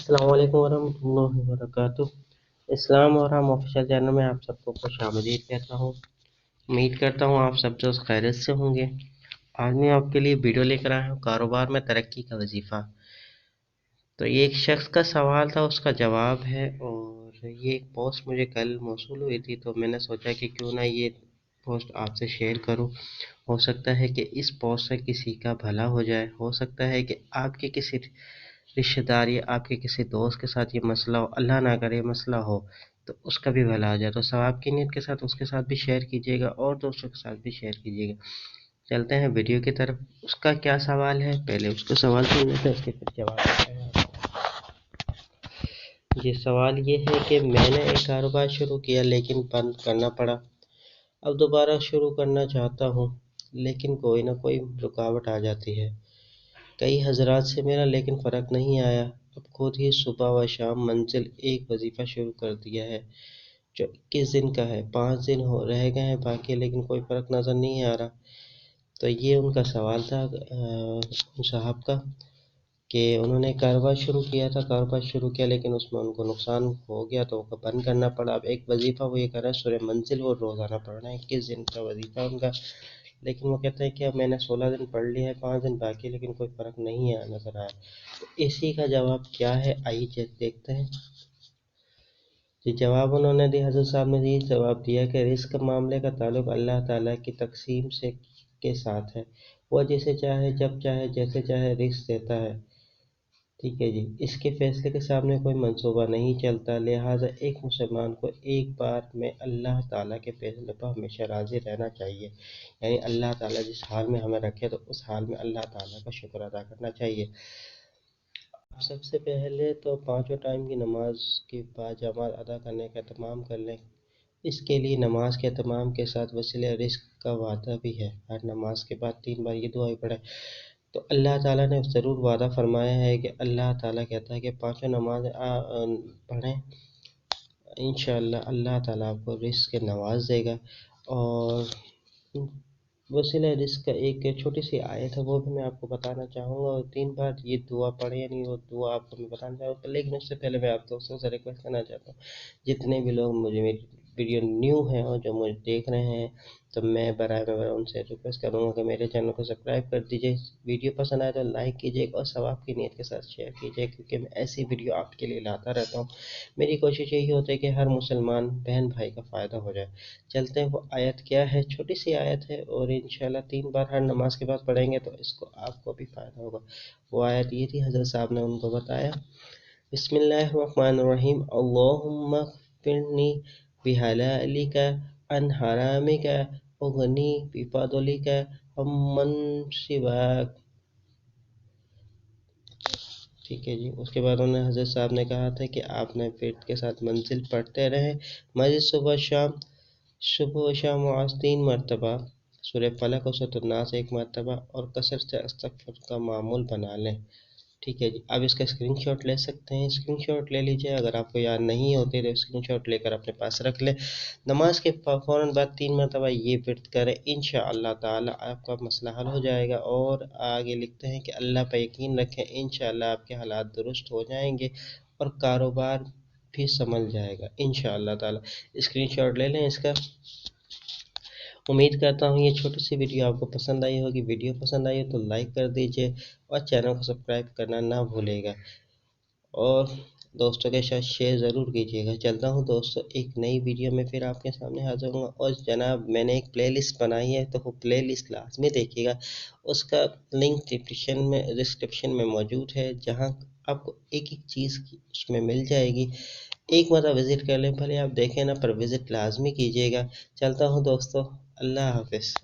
अस्सलाम वालेकुम वरहमतुल्लाहि वबरकातुह। इस्लाम और हम ऑफिशियल चैनल में आप सबको खुशामदीद कहता हूँ। उम्मीद करता हूँ आप सब दोस्त खैरियत से होंगे। आज मैं आपके लिए वीडियो लेकर आया हूँ कारोबार में तरक्की का वजीफ़ा। तो ये एक शख्स का सवाल था, उसका जवाब है। और ये एक पोस्ट मुझे कल मौसूल हुई थी, तो मैंने सोचा कि क्यों ना ये पोस्ट आपसे शेयर करूं। हो सकता है कि इस पोस्ट से किसी का भला हो जाए, हो सकता है कि आपके किसी रिश्तेदार या आपके किसी दोस्त के साथ ये मसला हो, अल्लाह ना करे मसला हो, तो उसका भी भला हो जाए। तो सवाब की नीयत के साथ उसके साथ भी शेयर कीजिएगा और दोस्तों के साथ भी शेयर कीजिएगा। चलते हैं वीडियो की तरफ। उसका क्या सवाल है, पहले उसका सवाल सुन लेते हैं, उसके फिर जवाब देते हैं आपको। ये सवाल ये है कि मैंने एक कारोबार शुरू किया लेकिन बंद करना पड़ा। अब दोबारा शुरू करना चाहता हूँ लेकिन कोई ना कोई रुकावट आ जाती है। कई हज़रात से मेरा लेकिन फ़र्क नहीं आया। अब खुद ही सुबह व शाम मंजिल एक वजीफ़ा शुरू कर दिया है जो 21 दिन का है। 5 दिन हो रह गए हैं बाकी, लेकिन कोई फ़र्क नज़र नहीं आ रहा। तो ये उनका सवाल था उन साहब का कि उन्होंने कारोबार शुरू किया लेकिन उसमें उनको नुकसान हो गया तो उनको बंद करना पड़ा। अब एक वजीफ़ा वो ये कर रहे हैं, सूरह मंजिल वो रोज़ाना पढ़ रहे हैं। 21 दिन का वजीफ़ा उनका, लेकिन वो कहते हैं कि अब मैंने 16 दिन पढ़ लिया है, 5 दिन बाकी, लेकिन कोई फ़र्क नहीं आया नज़र आया। तो इसी का जवाब क्या है, आइए देखते हैं। जी जवाब उन्होंने दिया, हज़रत साहब ने ये जवाब दिया कि रिज़्क़ के मामले का ताल्लुक़ अल्लाह ताला की तक़सीम से के साथ है। वह जिसे चाहे जब चाहे जैसे चाहे रिज़्क़ देता है। ठीक है जी, इसके फ़ैसले के सामने कोई मंसूबा नहीं चलता। लिहाजा एक मुसलमान को एक बार में अल्लाह ताला के फ़ैसले पर हमेशा राज़ी रहना चाहिए। यानी अल्लाह ताला जिस हाल में हमें रखे तो उस हाल में अल्लाह ताला का शुक्र अदा करना चाहिए। आप सबसे पहले तो पाँचों टाइम की नमाज के बाजमात अदा करने का एहतमाम कर लें। इसके लिए नमाज के एहतमाम के साथ वसीले रिज़्क़ का वादा भी है। हर नमाज के बाद 3 बार ये दुआ भी पढ़ें। तो अल्लाह ताला ने ज़रूर वादा फरमाया है कि अल्लाह ताला कहता है कि पाँचों नमाज पढ़ें, इंशाअल्लाह अल्लाह ताला आपको रिज़्क़ से नवाज देगा। और वसीला रिज़्क़ का एक छोटी सी आयत है, वो भी मैं आपको बताना चाहूँगा। और 3 बार ये दुआ पढ़ें, यानी वो दुआ आपको मैं बताना चाहूँगा। लेकिन उससे पहले मैं आप दोस्तों से रिक्वेस्ट करना चाहता हूँ, जितने भी लोग मुझे मेरी वीडियो न्यू हैं और जो मुझे देख रहे हैं, तो मैं बराए मैं उनसे रिक्वेस्ट करूँगा कि मेरे चैनल को सब्सक्राइब कर दीजिए। वीडियो पसंद आए तो लाइक कीजिएगा और सवाब की नीयत के साथ शेयर कीजिए, क्योंकि मैं ऐसी वीडियो आपके लिए लाता रहता हूँ। मेरी कोशिश यही होती है कि हर मुसलमान बहन भाई का फ़ायदा हो जाए। चलते हैं, वो आयत क्या है, छोटी सी आयत है और इंशाल्लाह 3 बार हर नमाज के बाद पढ़ेंगे तो इसको आपको भी फ़ायदा होगा। वो आयत ये थी, हज़रत साहब ने उनको बताया, बिस्मिल्लाहिर्रहमानिर्रहीम, अल्लाहुम्मा फ़िरनी बिहलालिका अन हरामिका वग़नी बिफ़ज़लिका अम्मन सिवाक। ठीक है जी। उसके बाद उन्होंने हज़रत साहब ने कहा था कि आपने पेट के साथ मंजिल पढ़ते रहें, मस्जिद सुबह व शाम आज 3 मरतबा सूरह फलक और सूरह नास 1 मरतबा और कसरत से अस्तगफिर का मामूल बना लें। ठीक है जी। अब इसका स्क्रीनशॉट ले सकते हैं, स्क्रीनशॉट ले लीजिए। अगर आपको याद नहीं होती तो स्क्रीनशॉट लेकर अपने पास रख लें। नमाज के फ़ौरन बाद 3 मरतबा ये विर्द करें, इंशाअल्लाह ताला आपका मसला हल हो जाएगा। और आगे लिखते हैं कि अल्लाह पर यकीन रखें, इंशाअल्लाह आपके हालात दुरुस्त हो जाएंगे और कारोबार भी संभल जाएगा इंशाअल्लाह ताला। स्क्रीनशॉट ले लें इसका। उम्मीद करता हूँ ये छोटी सी वीडियो आपको पसंद आई होगी। वीडियो पसंद आई हो तो लाइक कर दीजिए और चैनल को सब्सक्राइब करना ना भूलिएगा और दोस्तों के साथ शेयर ज़रूर कीजिएगा। चलता हूँ दोस्तों, एक नई वीडियो में फिर आपके सामने हाज़िर हूँगा। और जनाब, मैंने एक प्लेलिस्ट बनाई है, तो वो प्लेलिस्ट लाज़मी देखिएगा। उसका लिंक डिस्क्रिप्शन में मौजूद है, जहाँ आपको एक एक चीज़ की उसमें मिल जाएगी। एक बार विज़िट कर लें, भले आप देखें ना, पर विज़िट लाज़मी कीजिएगा। चलता हूँ दोस्तों, अल्लाह हाफ़िज़।